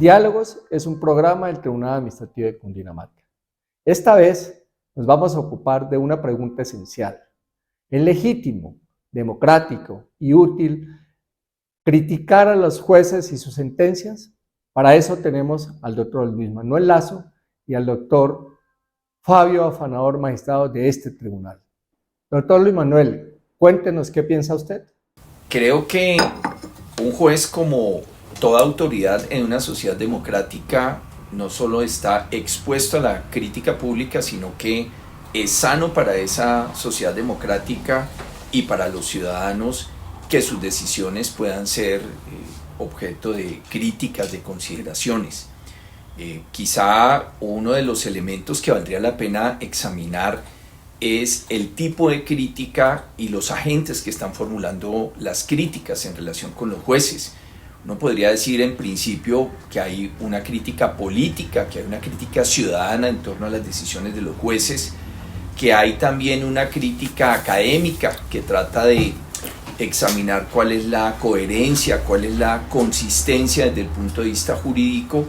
Diálogos es un programa del Tribunal Administrativo de Cundinamarca. Esta vez nos vamos a ocupar de una pregunta esencial. ¿Es legítimo, democrático y útil criticar a los jueces y sus sentencias? Para eso tenemos al doctor Luis Manuel Lazo y al doctor Fabio Afanador, magistrado de este tribunal. Doctor Luis Manuel, cuéntenos qué piensa usted. Creo que un juez, como toda autoridad en una sociedad democrática, no solo está expuesto a la crítica pública, sino que es sano para esa sociedad democrática y para los ciudadanos que sus decisiones puedan ser objeto de críticas, de consideraciones. Quizá uno de los elementos que valdría la pena examinar es el tipo de crítica y los agentes que están formulando las críticas en relación con los jueces. Uno podría decir en principio que hay una crítica política, que hay una crítica ciudadana en torno a las decisiones de los jueces, que hay también una crítica académica que trata de examinar cuál es la coherencia, cuál es la consistencia desde el punto de vista jurídico,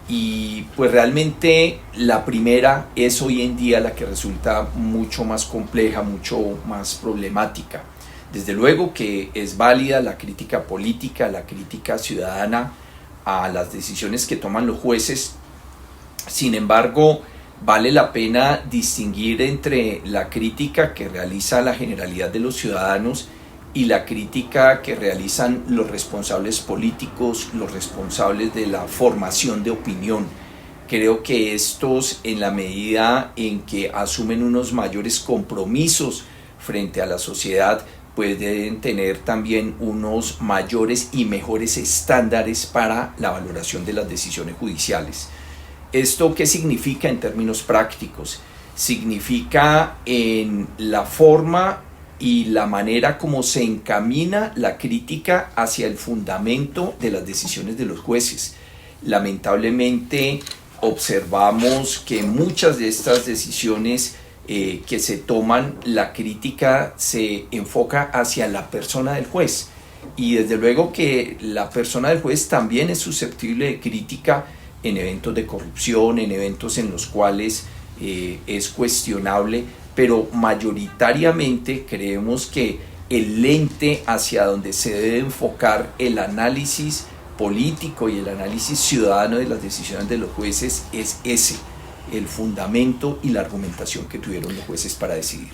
y pues realmente la primera es hoy en día la que resulta mucho más compleja, mucho más problemática. Desde luego que es válida la crítica política, la crítica ciudadana a las decisiones que toman los jueces. Sin embargo, vale la pena distinguir entre la crítica que realiza la generalidad de los ciudadanos y la crítica que realizan los responsables políticos, los responsables de la formación de opinión. Creo que estos, en la medida en que asumen unos mayores compromisos frente a la sociedad, pues deben tener también unos mayores y mejores estándares para la valoración de las decisiones judiciales. ¿Esto qué significa en términos prácticos? Significa en la forma y la manera como se encamina la crítica hacia el fundamento de las decisiones de los jueces. Lamentablemente observamos que muchas de estas decisiones que se toman, la crítica se enfoca hacia la persona del juez, y desde luego que la persona del juez también es susceptible de crítica en eventos de corrupción, en eventos en los cuales es cuestionable, pero mayoritariamente creemos que el lente hacia donde se debe enfocar el análisis político y el análisis ciudadano de las decisiones de los jueces es ese, el fundamento y la argumentación que tuvieron los jueces para decidir.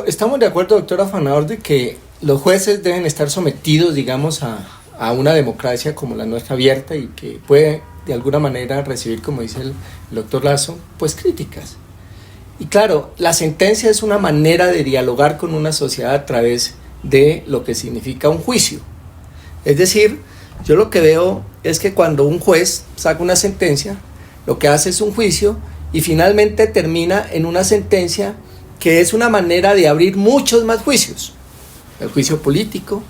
Estamos de acuerdo, doctor Afanador, de que los jueces deben estar sometidos, digamos, a una democracia como la nuestra, abierta, y que puede de alguna manera recibir, como dice el doctor Lazo, pues críticas. Y claro, la sentencia es una manera de dialogar con una sociedad a través de lo que significa un juicio. Es decir, yo lo que veo es que cuando un juez saca una sentencia, lo que hace es un juicio y finalmente termina en una sentencia que es una manera de abrir muchos más juicios. El juicio político,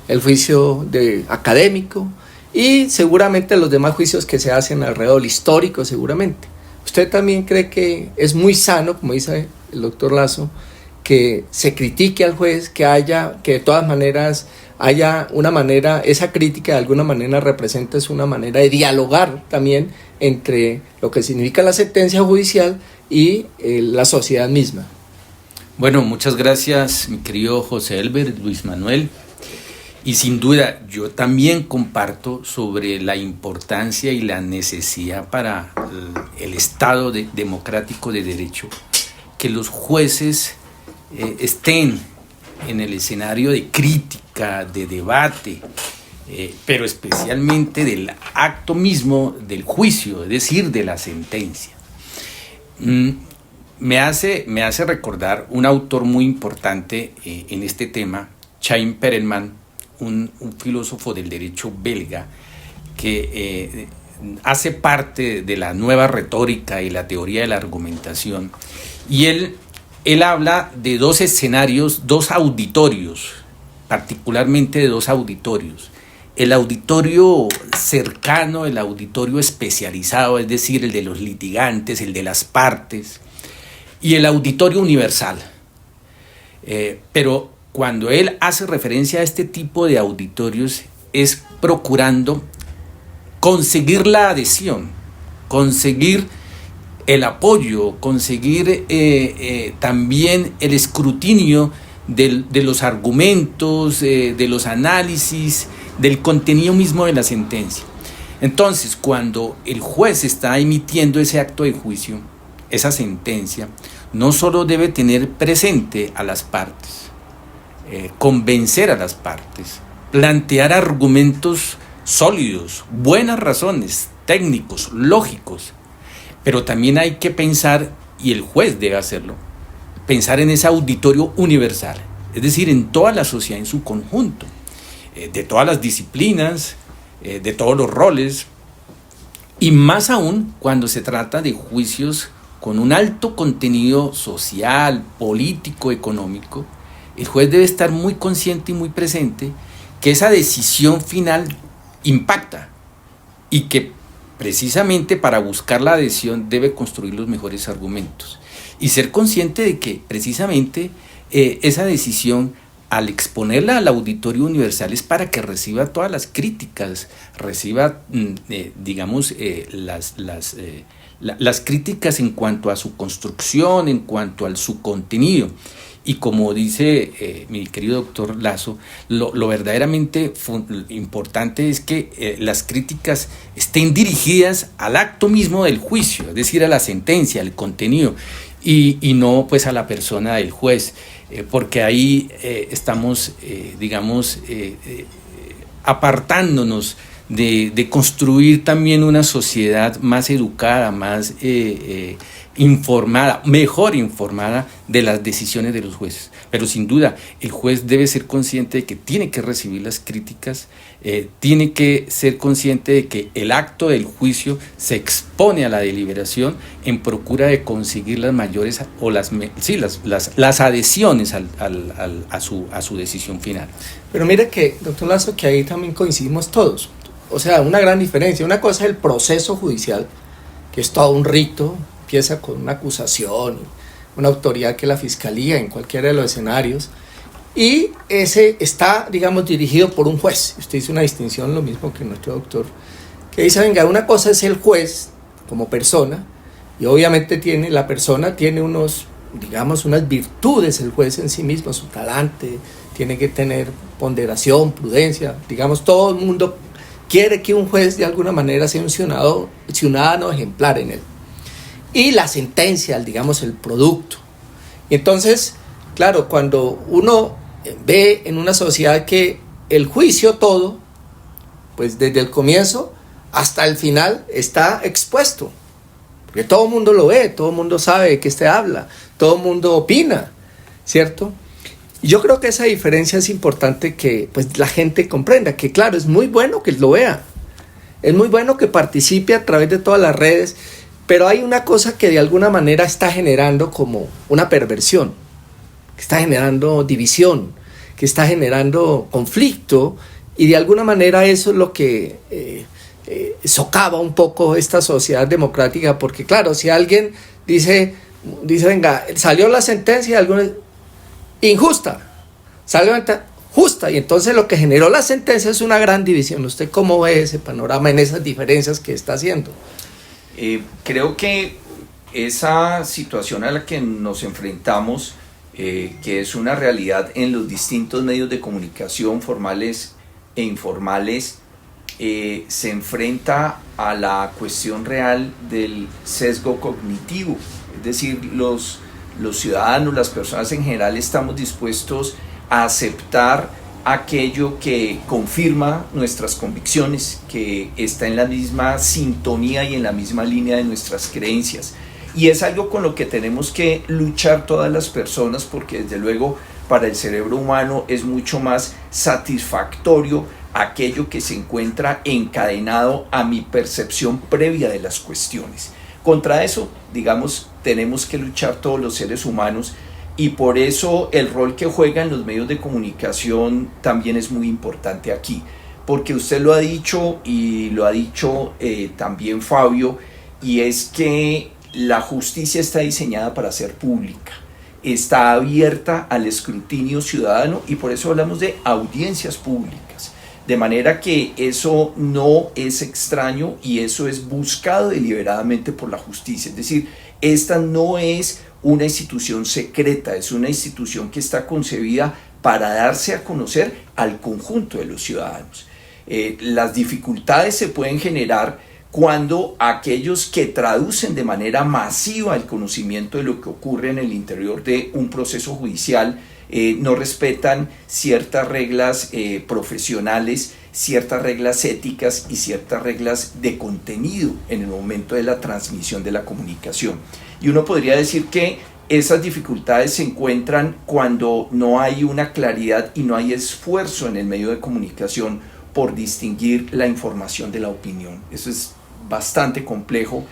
el juicio académico y seguramente los demás juicios que se hacen alrededor, histórico seguramente. ¿Usted también cree que es muy sano, como dice el doctor Lazo, que se critique al juez, que de todas maneras haya una manera, esa crítica de alguna manera representa una manera de dialogar también entre lo que significa la sentencia judicial y la sociedad misma? Bueno, muchas gracias, mi querido José Elber, Luis Manuel. Y sin duda, yo también comparto sobre la importancia y la necesidad para el Estado democrático de derecho que los jueces estén en el escenario de crítica, de debate, pero especialmente del acto mismo del juicio, es decir, de la sentencia. Me hace recordar un autor muy importante en este tema, Chaim Perelman, un filósofo del derecho belga que hace parte de la nueva retórica y la teoría de la argumentación, y él habla de dos escenarios, dos auditorios, particularmente de dos auditorios: el auditorio cercano, el auditorio especializado, es decir, el de los litigantes, el de las partes, y el auditorio universal. Pero cuando él hace referencia a este tipo de auditorios es procurando conseguir la adhesión, conseguir el apoyo, conseguir también el escrutinio de los argumentos, de los análisis, del contenido mismo de la sentencia. Entonces, cuando el juez está emitiendo ese acto de juicio, esa sentencia, no solo debe tener presente a las partes, convencer a las partes, plantear argumentos sólidos, buenas razones, técnicos, lógicos, pero también hay que pensar, y el juez debe hacerlo, pensar en ese auditorio universal, es decir, en toda la sociedad en su conjunto, de todas las disciplinas, de todos los roles, y más aún cuando se trata de juicios con un alto contenido social, político, económico. El juez debe estar muy consciente y muy presente que esa decisión final impacta y que precisamente para buscar la adhesión debe construir los mejores argumentos y ser consciente de que precisamente esa decisión, al exponerla al auditorio universal, es para que reciba todas las críticas, reciba, digamos, las críticas en cuanto a su construcción, en cuanto a su contenido. Y como dice mi querido doctor Lazo, lo verdaderamente importante es que las críticas estén dirigidas al acto mismo del juicio, es decir, a la sentencia, al contenido, y no pues a la persona del juez, porque ahí estamos, digamos, apartándonos de construir también una sociedad más educada, más informada, mejor informada de las decisiones de los jueces. Pero sin duda, el juez debe ser consciente de que tiene que recibir las críticas, tiene que ser consciente de que el acto del juicio se expone a la deliberación en procura de conseguir las mayores o las adhesiones a su decisión final. Pero mire que, doctor Lazo, que ahí también coincidimos todos. O sea, una gran diferencia. Una cosa es el proceso judicial, que es todo un rito, empieza con una acusación, una autoridad que es la fiscalía en cualquiera de los escenarios, y ese está, digamos, dirigido por un juez. Usted hizo una distinción, lo mismo que nuestro doctor, que dice, venga, una cosa es el juez como persona, y obviamente la persona tiene unas virtudes, el juez en sí mismo, su talante, tiene que tener ponderación, prudencia, digamos, todo el mundo quiere que un juez de alguna manera sea un ciudadano ejemplar en él. Y la sentencia, digamos, el producto. Y entonces, claro, cuando uno ve en una sociedad que el juicio todo, pues desde el comienzo hasta el final está expuesto, porque todo el mundo lo ve, todo el mundo sabe de qué se habla, todo el mundo opina, ¿cierto? Y yo creo que esa diferencia es importante que pues la gente comprenda, que claro, es muy bueno que lo vea, es muy bueno que participe a través de todas las redes, pero hay una cosa que de alguna manera está generando como una perversión, que está generando división, que está generando conflicto, y de alguna manera eso es lo que socava un poco esta sociedad democrática, porque claro, si alguien dice venga, salió la sentencia, injusta, salió justa, y entonces lo que generó la sentencia es una gran división. ¿Usted cómo ve ese panorama en esas diferencias que está haciendo? Creo que esa situación a la que nos enfrentamos, que es una realidad en los distintos medios de comunicación formales e informales, se enfrenta a la cuestión real del sesgo cognitivo. Es decir, los ciudadanos, las personas en general, estamos dispuestos a aceptar aquello que confirma nuestras convicciones, que está en la misma sintonía y en la misma línea de nuestras creencias. Y es algo con lo que tenemos que luchar todas las personas, porque desde luego para el cerebro humano es mucho más satisfactorio aquello que se encuentra encadenado a mi percepción previa de las cuestiones. Contra eso, digamos, tenemos que luchar todos los seres humanos, y por eso el rol que juegan los medios de comunicación también es muy importante aquí, porque usted lo ha dicho y lo ha dicho también Fabio, y es que la justicia está diseñada para ser pública, está abierta al escrutinio ciudadano, y por eso hablamos de audiencias públicas. De manera que eso no es extraño y eso es buscado deliberadamente por la justicia. Es decir, esta no es una institución secreta, es una institución que está concebida para darse a conocer al conjunto de los ciudadanos. Las dificultades se pueden generar cuando aquellos que traducen de manera masiva el conocimiento de lo que ocurre en el interior de un proceso judicial no respetan ciertas reglas profesionales, ciertas reglas éticas y ciertas reglas de contenido en el momento de la transmisión de la comunicación. Y uno podría decir que esas dificultades se encuentran cuando no hay una claridad y no hay esfuerzo en el medio de comunicación por distinguir la información de la opinión. Eso es bastante complejo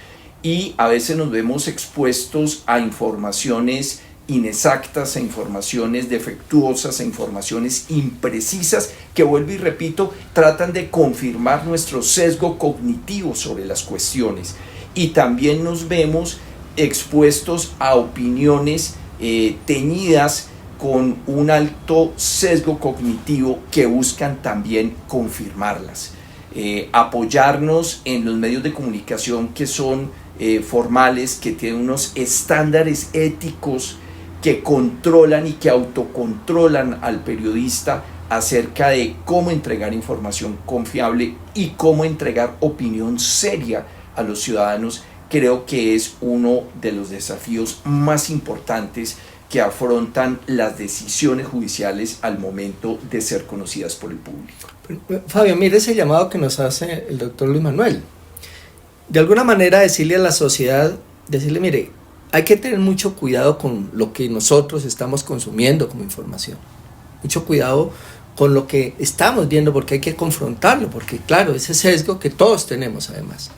y a veces nos vemos expuestos a informaciones inexactas, a informaciones defectuosas, a informaciones imprecisas que, vuelvo y repito, tratan de confirmar nuestro sesgo cognitivo sobre las cuestiones. Y también nos vemos expuestos a opiniones teñidas con un alto sesgo cognitivo que buscan también confirmarlas. Apoyarnos en los medios de comunicación que son formales, que tienen unos estándares éticos que controlan y que autocontrolan al periodista acerca de cómo entregar información confiable y cómo entregar opinión seria a los ciudadanos, creo que es uno de los desafíos más importantes que afrontan las decisiones judiciales al momento de ser conocidas por el público. Fabio, mire ese llamado que nos hace el doctor Luis Manuel. De alguna manera decirle a la sociedad, decirle, mire, hay que tener mucho cuidado con lo que nosotros estamos consumiendo como información. Mucho cuidado con lo que estamos viendo, porque hay que confrontarlo, porque claro, ese sesgo que todos tenemos además.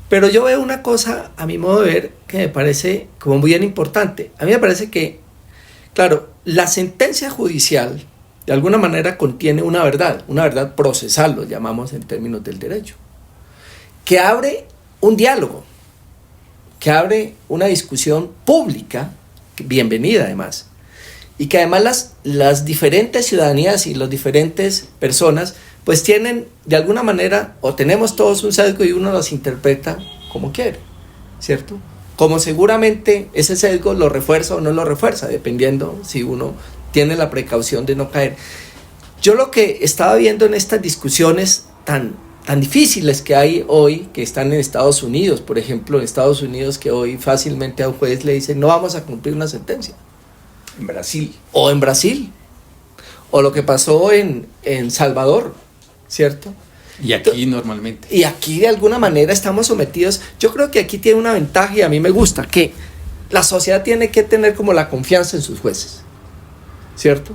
Pero yo veo una cosa, a mi modo de ver, que me parece como muy bien importante. A mí me parece que, claro, la sentencia judicial de alguna manera contiene una verdad procesal, lo llamamos en términos del derecho, que abre un diálogo, que abre una discusión pública, bienvenida además, y que además las diferentes ciudadanías y las diferentes personas pues tienen de alguna manera, o tenemos todos un sesgo y uno los interpreta como quiere, ¿cierto? Como seguramente ese sesgo lo refuerza o no lo refuerza, dependiendo si uno tiene la precaución de no caer. Yo lo que estaba viendo en estas discusiones tan difíciles que hay hoy, que están en Estados Unidos, por ejemplo, en Estados Unidos, que hoy fácilmente a un juez le dicen no vamos a cumplir una sentencia. En Brasil. O en Brasil. O lo que pasó en Salvador, ¿cierto? Y aquí normalmente. Y aquí de alguna manera estamos sometidos. Yo creo que aquí tiene una ventaja y a mí me gusta, que la sociedad tiene que tener como la confianza en sus jueces, ¿cierto?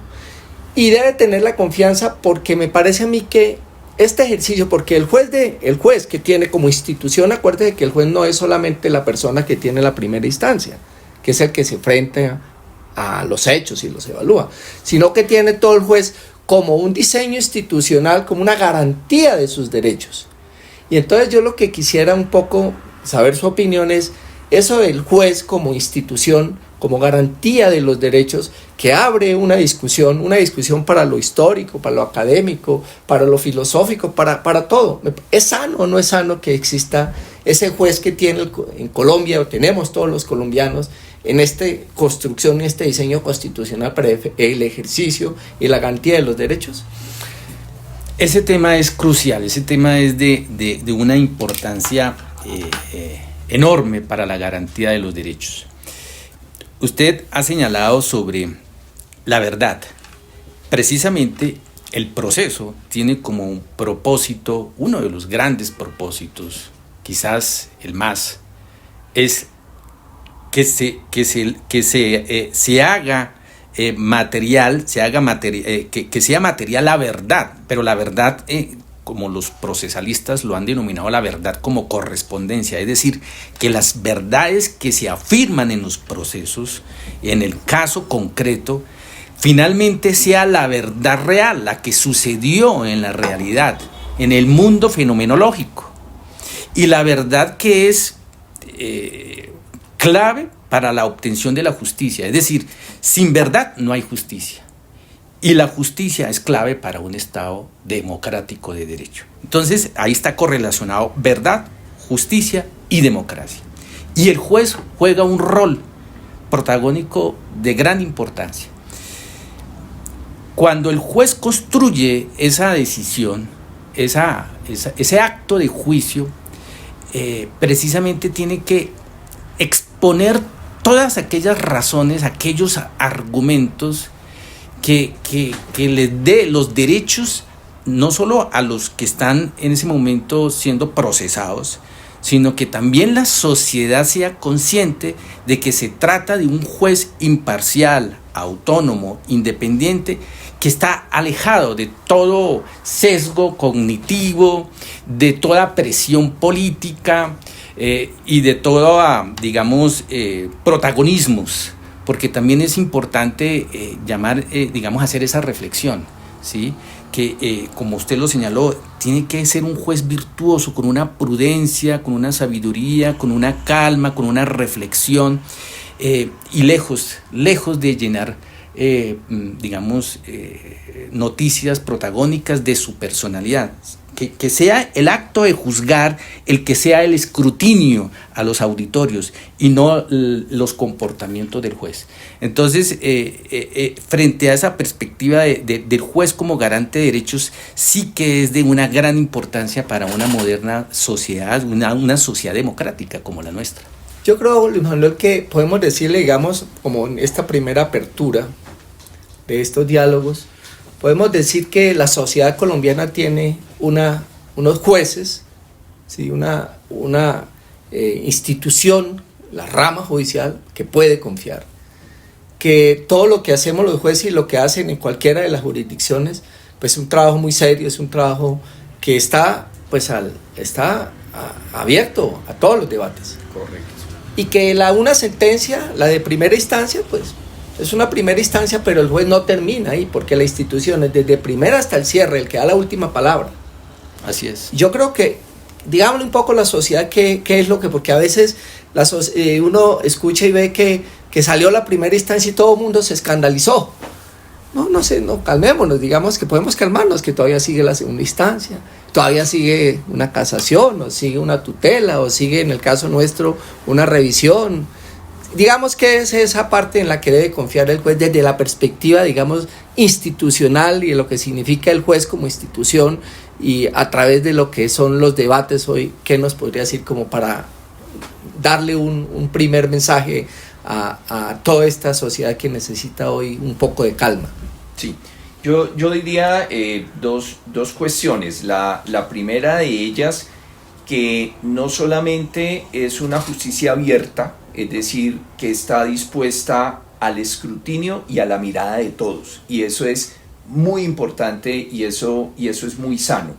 Y debe tener la confianza porque me parece a mí que este ejercicio, porque el juez que tiene como institución, acuérdate que el juez no es solamente la persona que tiene la primera instancia, que es el que se enfrenta a los hechos y los evalúa, sino que tiene todo el juez como un diseño institucional, como una garantía de sus derechos. Y entonces yo lo que quisiera un poco saber su opinión es eso del juez como institución, como garantía de los derechos, que abre una discusión para lo histórico, para lo académico, para lo filosófico, para todo. ¿Es sano o no es sano que exista ese juez que tiene en Colombia, o tenemos todos los colombianos, en esta construcción, en este diseño constitucional para el ejercicio y la garantía de los derechos? Ese tema es crucial, ese tema es de una importancia enorme para la garantía de los derechos. Usted ha señalado sobre la verdad. Precisamente el proceso tiene como un propósito, uno de los grandes propósitos, quizás el más, es que se haga material, que sea material la verdad, pero la verdad, como los procesalistas lo han denominado, la verdad como correspondencia, es decir, que las verdades que se afirman en los procesos, en el caso concreto, finalmente sea la verdad real, la que sucedió en la realidad, en el mundo fenomenológico, y la verdad que es clave para la obtención de la justicia. Es decir, sin verdad no hay justicia. Y la justicia es clave para un Estado democrático de derecho. Entonces, ahí está correlacionado verdad, justicia y democracia. Y el juez juega un rol protagónico de gran importancia. Cuando el juez construye esa decisión, ese acto de juicio, precisamente tiene que exponer todas aquellas razones, aquellos argumentos que les dé los derechos no solo a los que están en ese momento siendo procesados, sino que también la sociedad sea consciente de que se trata de un juez imparcial, autónomo, independiente, que está alejado de todo sesgo cognitivo, de toda presión política y de toda, digamos, protagonismos, porque también es importante hacer esa reflexión, ¿sí? Que como usted lo señaló, tiene que ser un juez virtuoso, con una prudencia, con una sabiduría, con una calma, con una reflexión, y lejos de llenar noticias protagónicas de su personalidad. Que sea el acto de juzgar el que sea el escrutinio a los auditorios y no los comportamientos del juez. Entonces, frente a esa perspectiva del juez como garante de derechos, sí que es de una gran importancia para una moderna sociedad, una sociedad democrática como la nuestra. Yo creo, Luis Manuel, que podemos decirle, digamos, como en esta primera apertura de estos diálogos, podemos decir que la sociedad colombiana tiene unos jueces, ¿sí? una institución, la rama judicial, que puede confiar. Que todo lo que hacemos los jueces y lo que hacen en cualquiera de las jurisdicciones, pues es un trabajo muy serio, es un trabajo que está abierto a todos los debates. Correcto. Y que una sentencia, la de primera instancia, pues es una primera instancia, pero el juez no termina ahí, porque la institución es desde primera hasta el cierre, el que da la última palabra. Así es. Yo creo que, digámosle un poco la sociedad, qué es lo que, porque a veces uno escucha y ve que salió la primera instancia y todo el mundo se escandalizó. No sé, calmémonos, digamos que podemos calmarnos, que todavía sigue la segunda instancia, todavía sigue una casación, o sigue una tutela, o sigue, en el caso nuestro, una revisión. Digamos que es esa parte en la que debe confiar el juez desde la perspectiva, digamos, institucional y de lo que significa el juez como institución, y a través de lo que son los debates hoy, ¿qué nos podría decir como para darle un primer mensaje a toda esta sociedad que necesita hoy un poco de calma? Sí, yo diría dos cuestiones. La primera de ellas, que no solamente es una justicia abierta, es decir, que está dispuesta al escrutinio y a la mirada de todos, y eso es muy importante y eso es muy sano.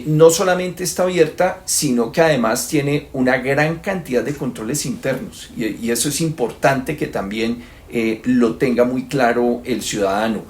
No solamente está abierta, sino que además tiene una gran cantidad de controles internos, y eso es importante que también lo tenga muy claro el ciudadano.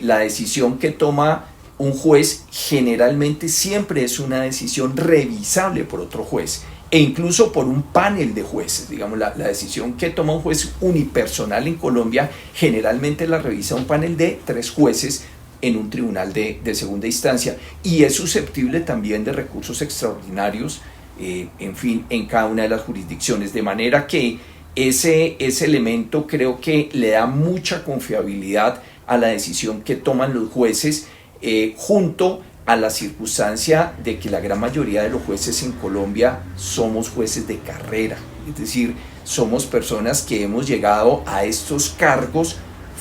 La decisión que toma un juez generalmente siempre es una decisión revisable por otro juez, e incluso por un panel de jueces. Digamos, la decisión que toma un juez unipersonal en Colombia generalmente la revisa un panel de 3 jueces en un tribunal de segunda instancia, y es susceptible también de recursos extraordinarios, en cada una de las jurisdicciones, de manera que ese elemento creo que le da mucha confiabilidad a la decisión que toman los jueces, junto a la circunstancia de que la gran mayoría de los jueces en Colombia somos jueces de carrera, es decir, somos personas que hemos llegado a estos cargos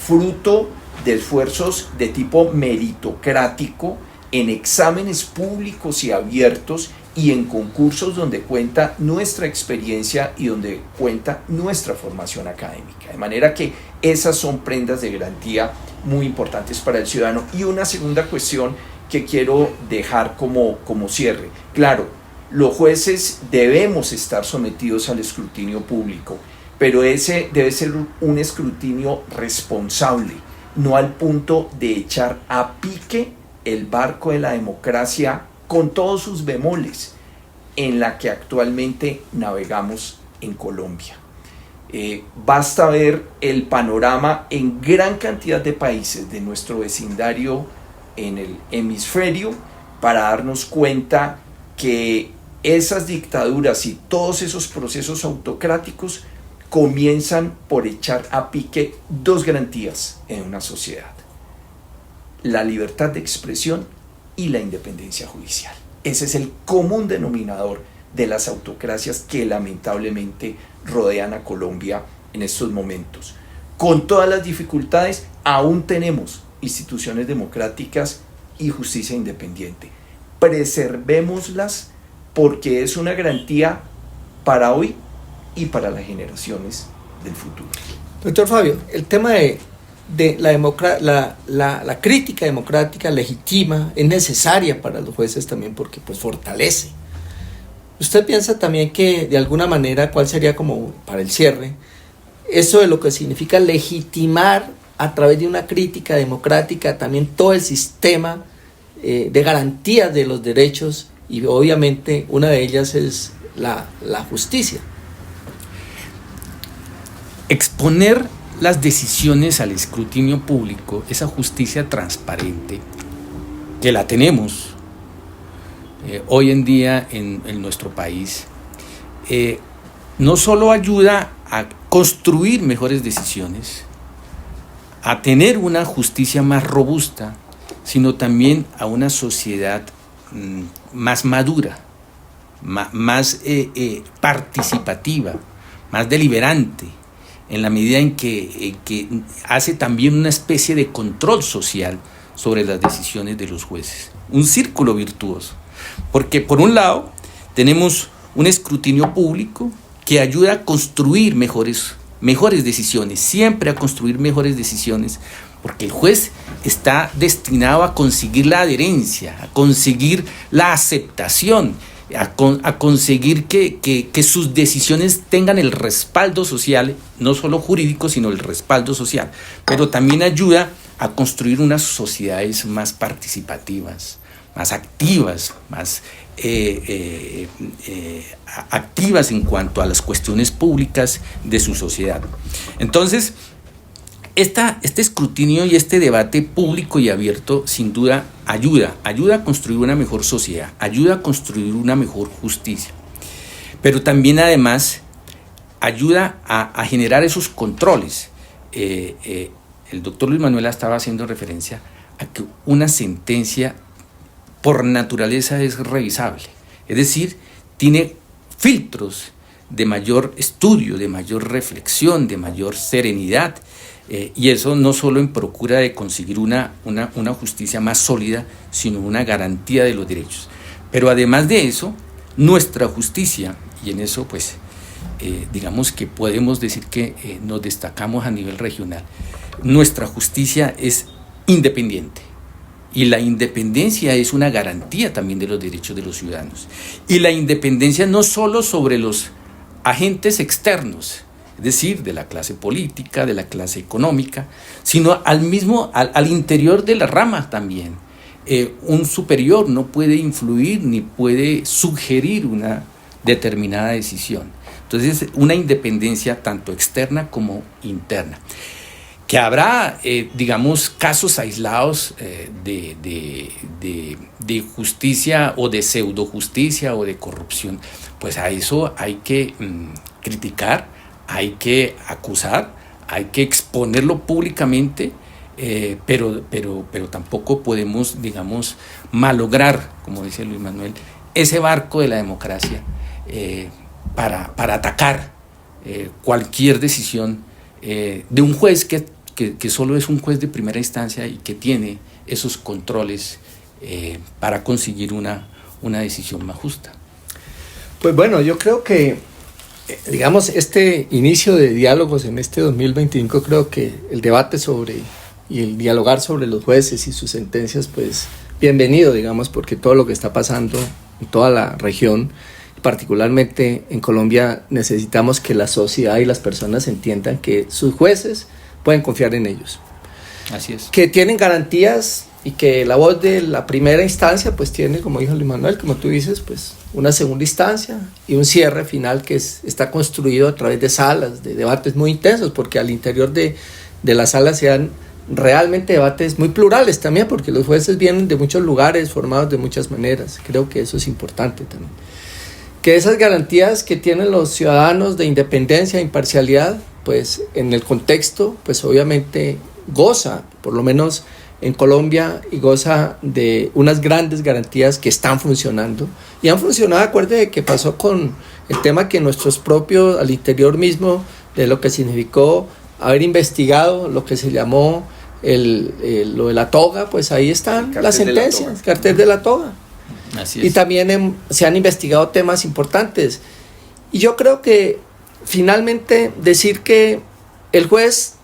fruto de esfuerzos de tipo meritocrático, en exámenes públicos y abiertos y en concursos donde cuenta nuestra experiencia y donde cuenta nuestra formación académica. De manera que esas son prendas de garantía muy importantes para el ciudadano. Y una segunda cuestión que quiero dejar como cierre. Claro, los jueces debemos estar sometidos al escrutinio público, pero ese debe ser un escrutinio responsable, no al punto de echar a pique el barco de la democracia con todos sus bemoles en la que actualmente navegamos en Colombia. Basta ver el panorama en gran cantidad de países de nuestro vecindario en el hemisferio para darnos cuenta que esas dictaduras y todos esos procesos autocráticos comienzan por echar a pique dos garantías en una sociedad: la libertad de expresión y la independencia judicial. Ese es el común denominador de las autocracias que lamentablemente rodean a Colombia en estos momentos. Con todas las dificultades, aún tenemos instituciones democráticas y justicia independiente. Preservémoslas porque es una garantía para hoy y para las generaciones del futuro. Doctor Fabio, el tema de la crítica democrática legitima, es necesaria para los jueces también porque pues fortalece. ¿Usted piensa también que de alguna manera, cuál sería como para el cierre, eso de lo que significa legitimar a través de una crítica democrática también todo el sistema de garantía de los derechos, y obviamente una de ellas es la justicia? Exponer las decisiones al escrutinio público, esa justicia transparente, que la tenemos hoy en día en nuestro país, no solo ayuda a construir mejores decisiones, a tener una justicia más robusta, sino también a una sociedad más madura, más participativa, más deliberante, en la medida en que hace también una especie de control social sobre las decisiones de los jueces. Un círculo virtuoso, porque por un lado tenemos un escrutinio público que ayuda a construir mejores decisiones, siempre a construir mejores decisiones, porque el juez está destinado a conseguir la adherencia, a conseguir la aceptación, a conseguir que sus decisiones tengan el respaldo social, no solo jurídico, sino el respaldo social, pero también ayuda a construir unas sociedades más participativas, más activas, más activas en cuanto a las cuestiones públicas de su sociedad. Entonces, este escrutinio y este debate público y abierto sin duda ayuda a construir una mejor sociedad, ayuda a construir una mejor justicia, pero también además ayuda a generar esos controles. El doctor Luis Manuel estaba haciendo referencia a que una sentencia por naturaleza es revisable, es decir, tiene filtros de mayor estudio, de mayor reflexión, de mayor serenidad, y eso no solo en procura de conseguir una justicia más sólida, sino una garantía de los derechos. Pero además de eso, nuestra justicia, y en eso pues digamos que podemos decir que nos destacamos a nivel regional, nuestra justicia es independiente. Y la independencia es una garantía también de los derechos de los ciudadanos. Y la independencia no solo sobre los agentes externos, es decir, de la clase política, de la clase económica, sino al interior de la rama también. Un superior no puede influir ni puede sugerir una determinada decisión. Entonces, una independencia tanto externa como interna. Que habrá, digamos, casos aislados de justicia o de pseudojusticia o de corrupción, pues a eso hay que criticar, hay que acusar, hay que exponerlo públicamente, pero tampoco podemos, digamos, malograr, como dice Luis Manuel, ese barco de la democracia para atacar cualquier decisión de un juez que solo es un juez de primera instancia y que tiene esos controles para conseguir una decisión más justa. Pues bueno, yo creo que, digamos, este inicio de diálogos en este 2025, creo que el debate y el dialogar sobre los jueces y sus sentencias, pues bienvenido, digamos, porque todo lo que está pasando en toda la región, particularmente en Colombia, necesitamos que la sociedad y las personas entiendan que sus jueces pueden confiar en ellos. Así es. Que tienen garantías y que la voz de la primera instancia pues tiene, como dijo Luis Manuel, como tú dices, pues una segunda instancia y un cierre final que está construido a través de salas, de debates muy intensos, porque al interior de las salas se dan realmente debates muy plurales también, porque los jueces vienen de muchos lugares, formados de muchas maneras. Creo que eso es importante también. Que esas garantías que tienen los ciudadanos de independencia e imparcialidad, pues en el contexto, pues obviamente goza, por lo menos en Colombia, y goza de unas grandes garantías que están funcionando. Y han funcionado, acuérdate que pasó con el tema que nuestros propios, al interior mismo, de lo que significó haber investigado lo que se llamó lo de la toga, pues ahí están las sentencias, cartel de la toga. Así es. Y también se han investigado temas importantes. Y yo creo que finalmente decir que el juez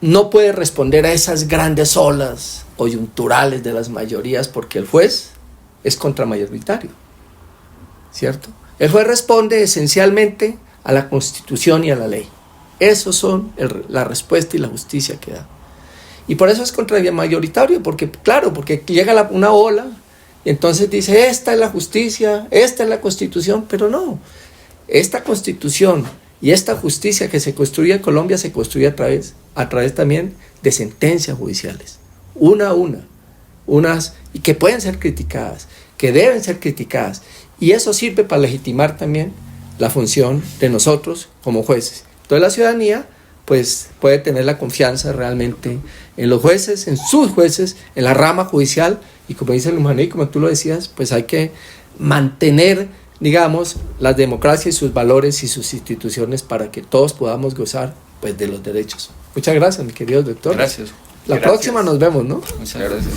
no puede responder a esas grandes olas coyunturales de las mayorías, porque el juez es contramayoritario, ¿cierto? El juez responde esencialmente a la Constitución y a la ley. Esos son la respuesta y la justicia que da. Y por eso es contramayoritario, porque claro, porque llega una ola y entonces dice, esta es la justicia, esta es la Constitución, pero no. Esta Constitución y esta justicia que se construye en Colombia se construye a través también de sentencias judiciales, una a una, unas y que pueden ser criticadas, que deben ser criticadas, y eso sirve para legitimar también la función de nosotros como jueces. Entonces la ciudadanía pues puede tener la confianza realmente en los jueces, en sus jueces, en la rama judicial, y como dice Luis Manuel, como tú lo decías, pues hay que mantener, digamos, la democracia y sus valores y sus instituciones para que todos podamos gozar pues de los derechos. Muchas gracias, mi querido doctor. Gracias. La próxima nos vemos, ¿no? Muchas gracias.